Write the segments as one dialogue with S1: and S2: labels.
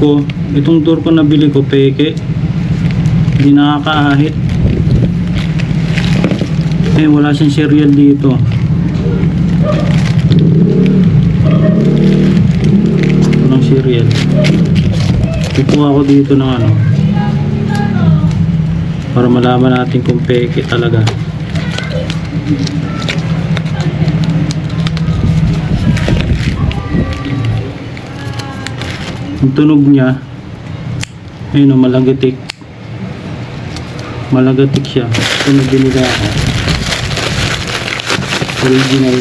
S1: ko, itong door ko nabili ko, peke. Hindi nakakaahit. Eh, wala siyang serial dito. Walang serial. Kukuha ko dito ng ano, para malaman natin kung peke talaga. Yung tunog niya, ayun o, malagatik. Malagatik siya. Ito nabili na ako. Original.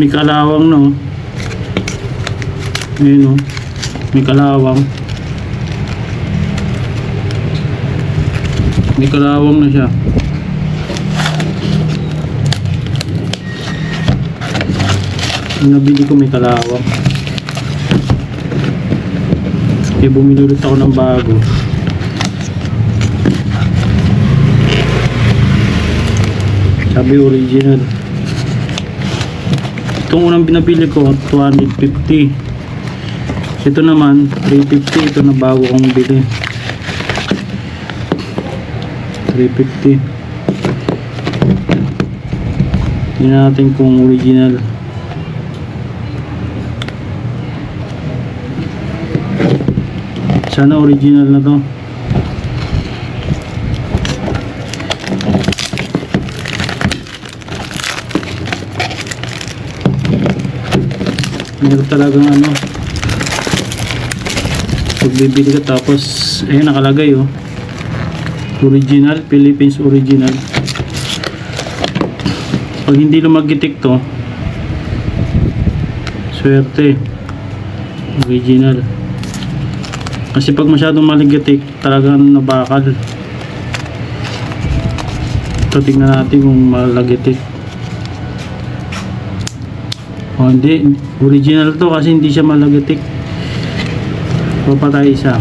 S1: May kalawang, no? Ayun, no? May kalawang. May kalawang na siya. Yung nabili ko may kalawang. Kaya bumili ulit ako ng bago. Sabi original. Itong unang binabili ko 250. Ito naman 350. Ito na bago kong bili, 350. Tingnan natin kung original. Sana original na to. Meron talagang ano, pag bibili ka tapos ayun nakalagay oh, original, Philippines original. Pag hindi lumagitik to, swerte, original. Kasi pag masyadong maligatik, talagang nabakal. Ito, tignan natin kung malagitik. O hindi, original to kasi hindi siya malagatik. Papatay isa.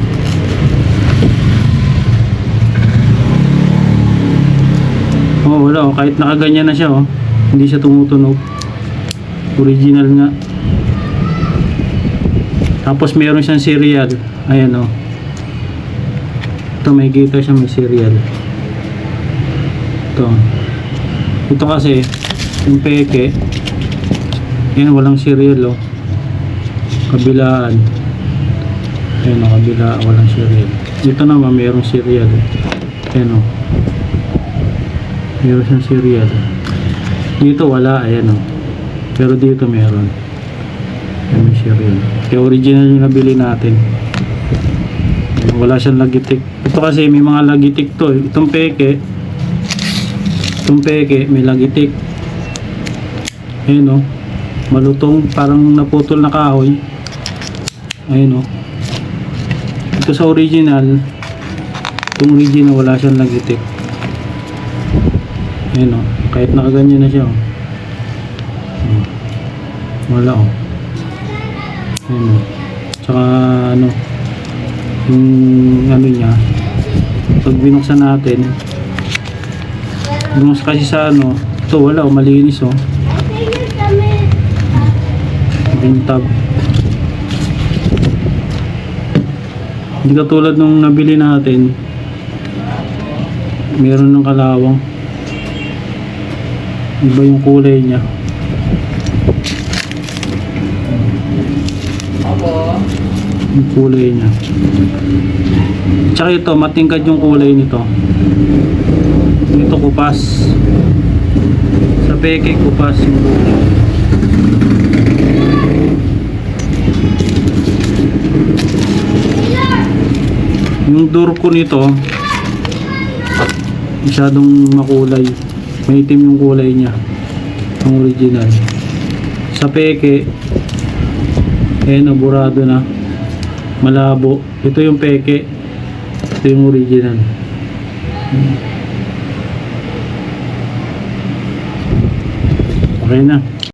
S1: Oh, wala oh, kahit nakaganyan na siya oh, hindi siya tumutunog. Original nga. Tapos meron siyang serial. Ayan oh. Ito may kita siya, may serial. Ito kasi yung peke. Yan, walang serial oh. Kabilaan. Ayan oh, kabila, walang serial. Ito naman mayroong serial. Ayan oh. Mayroon siyang serial. Dito wala, ayan oh. Pero dito mayroon. Ayan, may serial. Kaya original yung nabili natin. Ayan, wala siyang lagitik. Ito kasi may mga lagitik to. Itong peke may lagitik. Ayan oh. Malutong, parang naputol na kahoy. Ayun o. Ito sa original, itong original wala siyang lagitik. Ayun o. Kahit nakaganyan na siya o. Wala o. Ayun o. Tsaka ano, yung ano niya, pag binuksan natin, binuksan kasi sa ano, ito wala o, malinis o. Tab. Hindi katulad nung nabili natin, meron ng kalawang, iba yung kulay niya. Yung kulay niya. Tsaka ito, matingkad yung kulay nito. Ito kupas. Sa peke kupas yung kulay. Yung door ko nito masyadong makulay, maitim yung kulay niya, ang original. Sa peke naburado na, malabo. Ito yung peke, ito yung original. Okay na.